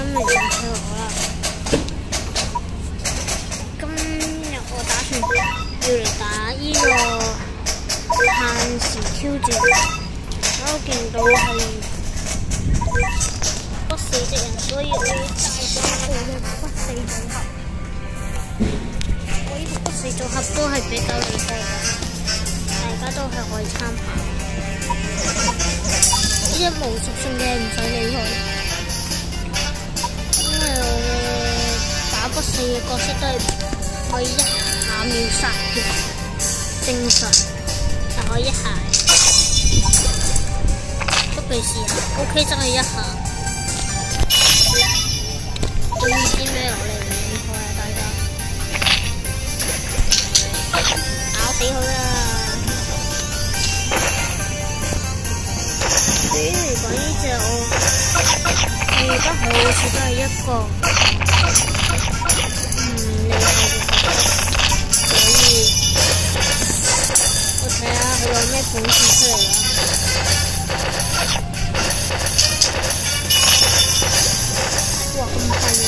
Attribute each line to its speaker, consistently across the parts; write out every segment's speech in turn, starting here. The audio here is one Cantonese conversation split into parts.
Speaker 1: 嚟上車我啦。今日我打算要嚟打呢個限時挑戰，我見到係不死的人，所以我要帶上我嘅不死組合。我呢個不死組合都係比較厲害嘅，大家都係可以參考。呢隻無屬性嘅唔使理佢，因為我嘅打不死嘅角色都係可以一下秒殺嘅，正常就可以一下。都俾試下 ，OK 真係一下。仲要知咩落嚟唔應該啊，大家咬死佢啦！對於嚟講呢隻我記得好似都係一個厲害嘅角色，所以我睇下佢有咩本事出嚟啦。哇，咁快嘅！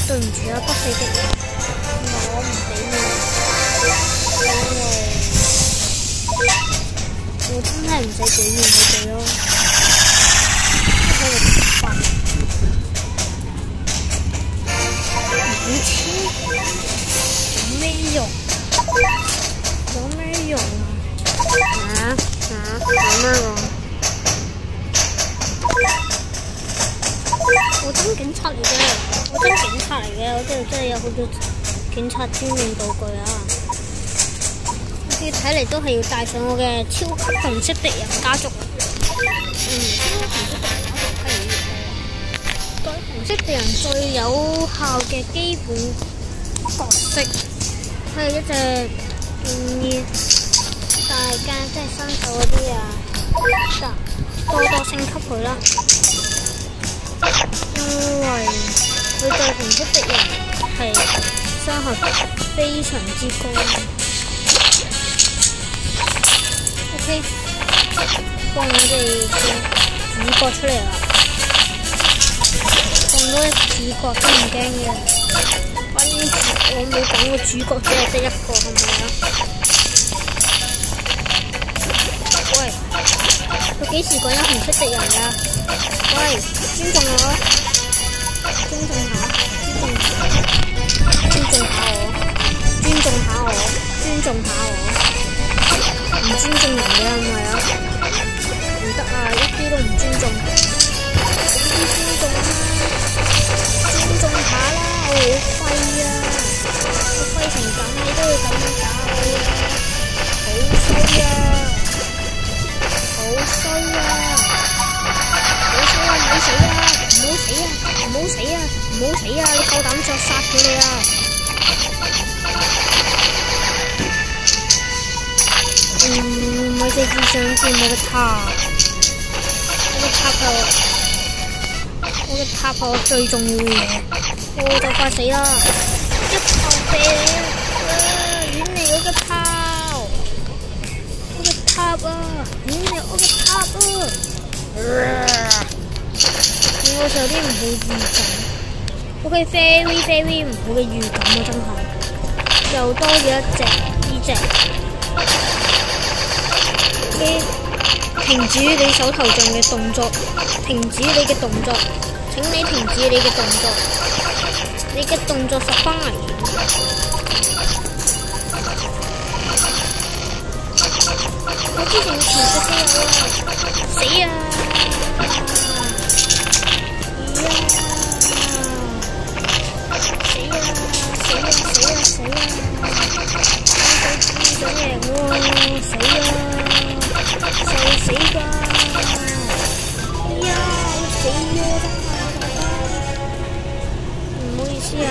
Speaker 1: 對唔住啊，不死的人，我唔俾你，我真係唔使俾面佢哋咯。睇嚟點辦？唔知有咩用？有咩用啊？有咩用？我真警察嚟嘅，我真警察嚟嘅，我呢度真係有好多警察專用道具啊！睇嚟都係要帶上我嘅超級紅色敵人家族。超級紅色敵人家族係對紅色敵人最有效嘅基本角色，佢係一隻建議大家即係新手嗰啲啊，多多升級佢啦。因為佢對紅色敵人係傷害非常之高。OK， 放我哋嘅主角出嚟啦，放多一主角都唔驚嘅。關於我冇講過主角只係得一個，係咪啊？喂，佢幾時講有紅色敵人㗎？喂，尊重我，尊重下我，尊重下我，唔尊重人嘅係咪啊？唔得啊，一啲都唔尊重，尊重下啦，我好廢啊，我廢成咁你都要咁樣打我啊，好衰啊！唔好死啊！你夠膽再殺佢哋啊！咪四字上見我嘅塔，我嘅塔係我最重要嘅嘢，我就快死啦！一炮射你，遠離我嘅炮！我嘅塔啊！遠離我嘅塔啊！我有啲唔好預感 ，OK，very 唔好嘅預感啊，真係又多咗一隻呢隻。OK， 停止你手頭上嘅動作，停止你嘅動作，請你停止你嘅動作，你嘅動作十分危險。我之前嘅前世都有啊，死啊！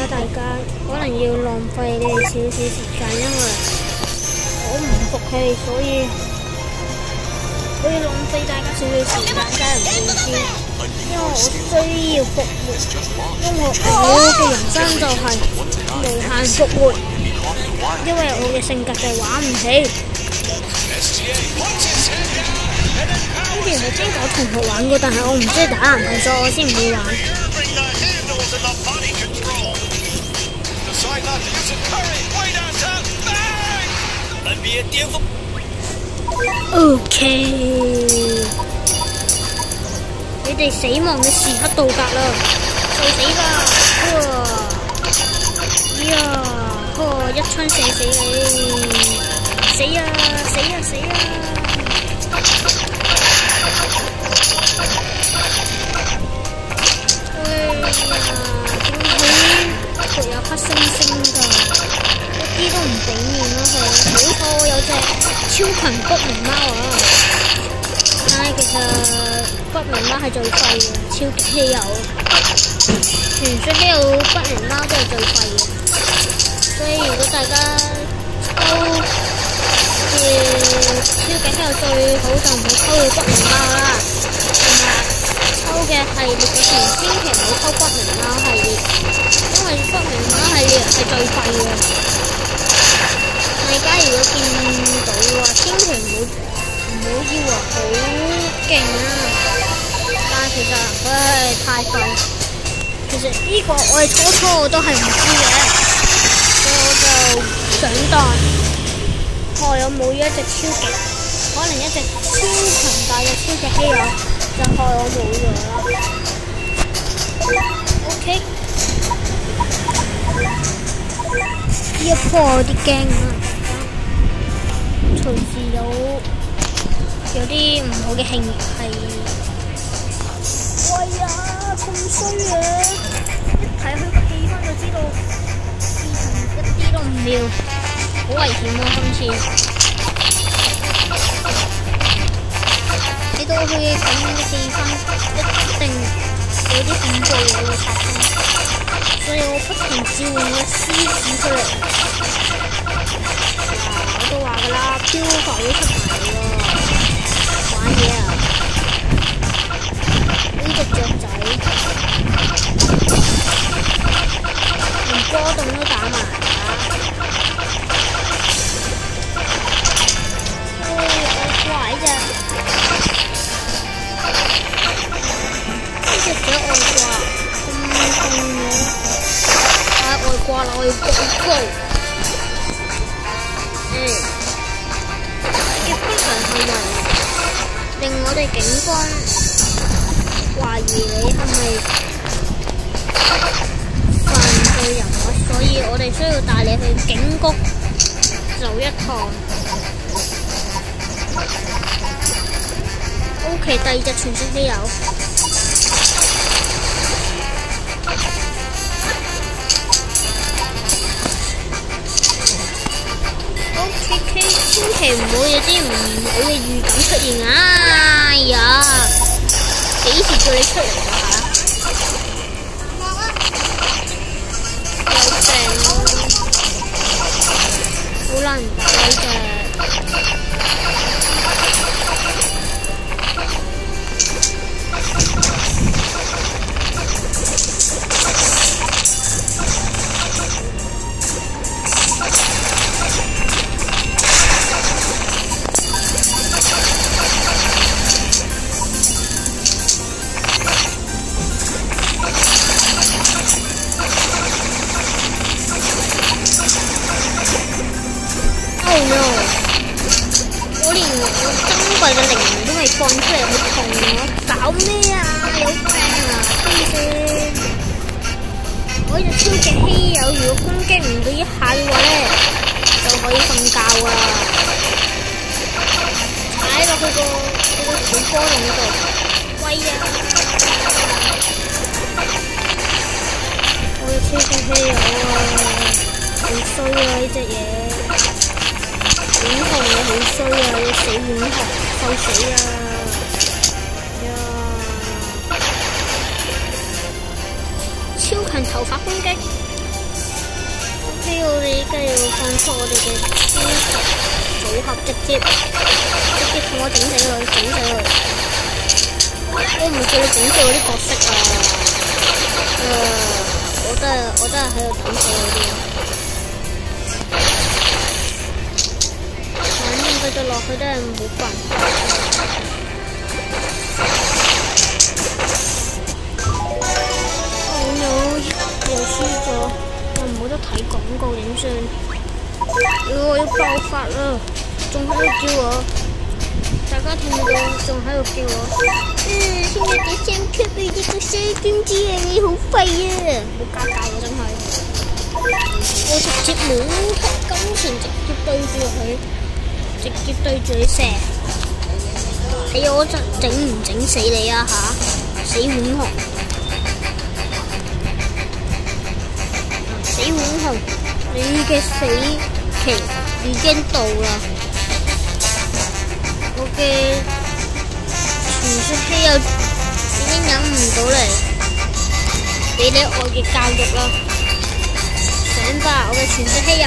Speaker 1: 大家可能要浪費你哋少少時間，因為我唔服氣，所以我要浪費大家少少時間，真係唔好意思。因為我需要復活，因為我嘅人生就係無限復活，無因為我嘅性格就係玩唔起。呢條係聽我同學玩過，但係我唔中意打籃球，所以我先唔會玩。OK， 你哋死亡嘅時刻到達啦，就死吧！一槍射死你，死啊！死啊！死啊！點解有黑星星㗎？一啲都唔俾面咯佢。好彩我有隻超強骨靈貓啊！但係其實骨靈貓係最廢嘅，超級稀有。傳說呢個骨靈貓真係最廢嘅。所以如果大家抽嘅超級稀有最好就唔好抽到骨靈貓啦，同埋抽嘅系列嘅時千祈唔好抽骨靈貓系列，因為骨靈貓系列係最廢嘅。大家如果見到嘅話，千祈唔好以為好勁啊，但係其實佢係太廢。其實呢個我哋初我都係唔知嘅。我就想當我有冇一隻超極，可能一隻超強大嘅超級稀有，就害我冇咗啦。OK， 呢一波有啲驚啊！隨時有啲唔好嘅興係，喂呀咁衰嘅！一睇佢個氣氛就知道。一啲都唔妙，好危險啊！今次睇到佢嘅咁樣嘅氣氛，一定有啲恐怖嘢會發生，所以我不停召喚個獅子出嚟。我都話㗎啦，漂浮都出埋嚟喎，玩嘢啊！呢隻雀仔連波動都打埋。掛啦！我要高高。嘅不良行為令我哋警方懷疑你係咪犯罪人物，所以我哋需要帶你去警局走一趟。OK， 第二隻傳說都有。千祈唔好有啲唔好嘅預感出現啊！哎呀，幾時叫你出嚟㗎嚇？有病咯，好難打呢隻。我連我珍貴嘅靈魂都未放出嚟，去同我搞咩啊？有病啊！黐線！我呢隻超級稀有，如果攻擊唔到一下嘅話咧，就可以瞓覺啊！踩落去個小波窿嗰度，喂啊！我隻超級稀有啊，好衰啊呢隻嘢！浣熊你好衰啊！你死浣熊，受死啊！呀！超強頭髮攻擊。OK， 我哋而家要放出我哋嘅超強組合，直接同我整死佢，整死佢！我唔係叫你整死我啲角色啊！我真係喺度等死佢啲。對落去都係冇辦法。又輸咗，又冇得睇廣告點算？我要爆發啦！仲喺度叫我，大家聽到仲喺度叫我。先有啲聲級俾呢個細君子啊！你好廢啊！冇家教啊，真係！我直接冇黑金錢，直接對住佢，直接對住佢射。睇我整唔整死你啊嚇！死碗紅！死碗紅，你嘅死期已經到啦！我嘅傳說稀有已經忍唔到嚟俾你愛嘅教育啦！醒吧，我嘅傳說稀有，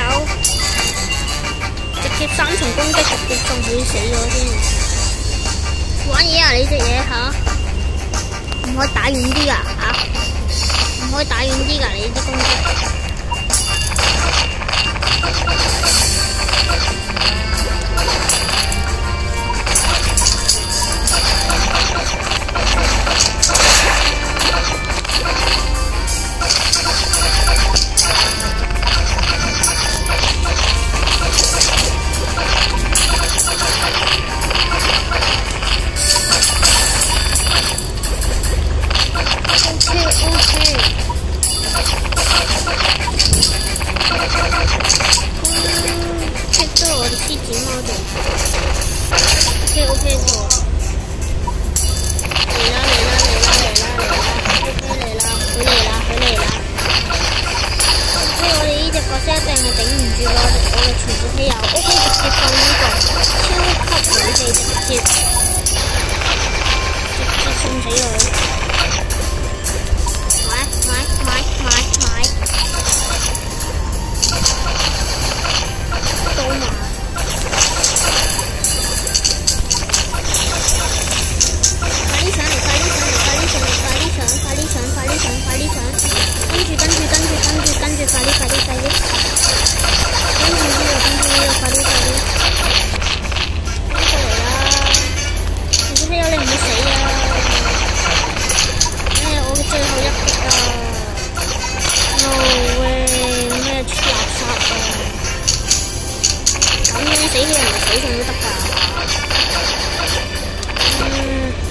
Speaker 1: 直接3重攻擊，直接送佢死咗先！玩嘢啊你隻嘢嚇！唔可以打遠啲㗎嚇！唔可以打遠啲㗎你啲攻擊！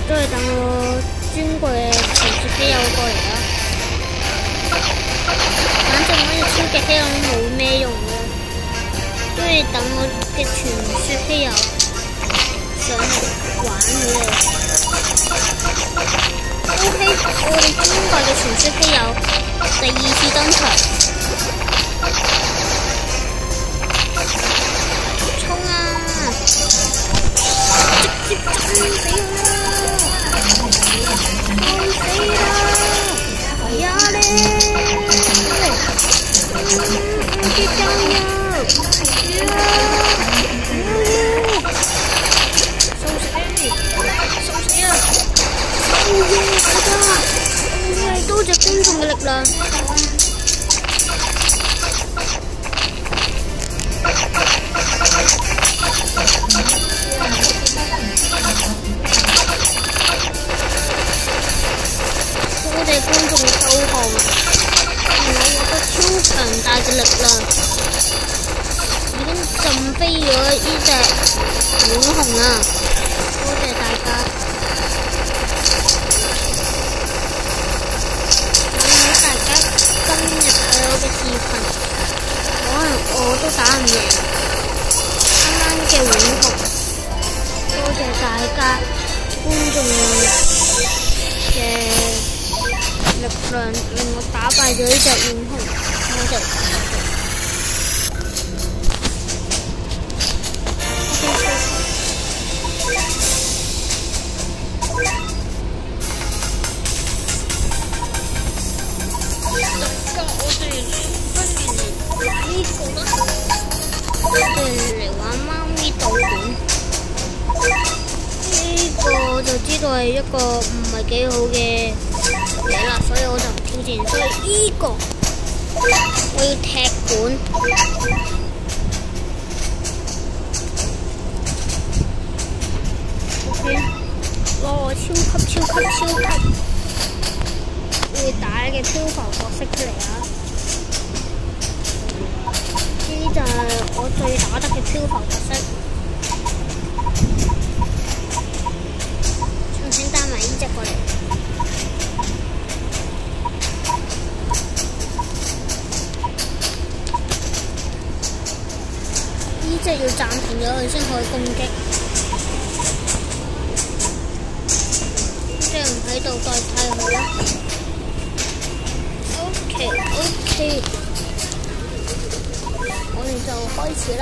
Speaker 1: 都係等我尊貴嘅傳說稀有過嚟啦。反正我隻超級稀有冇咩用嘅，都係等我嘅傳說稀有上嚟玩佢哋。OK， 我哋尊貴嘅傳說稀有第2次登場。衝啊！直接震死佢啦！痛死啦！呀咧！啲膠肉，掃死！掃死啊！大家，多謝觀眾嘅力量。多謝觀眾嘅收看，我有個超強大嘅力量，已經震飛咗呢隻浣熊啊！多謝大家。如果大家今日睇我嘅視頻，可能我都打唔贏啱啱嘅浣熊。多謝大家觀眾嘅力量，令我打敗咗呢隻浣熊。多謝大家。我哋嚟玩貓咪導管，呢個就知道係一個唔係幾好嘅嘢啦，所以我就唔挑戰。所以呢個我要踢館，會打嘅漂浮角色出嚟啊！呢啲就係我最打得嘅漂浮角色。請帶埋呢隻過嚟。呢隻要暫停咗佢先可以攻擊。即係唔喺度代替佢啦。OK， 我哋就開始啦。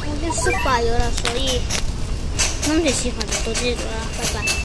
Speaker 1: 我已經失敗咗啦，所以今次視頻就到呢度啦，拜拜。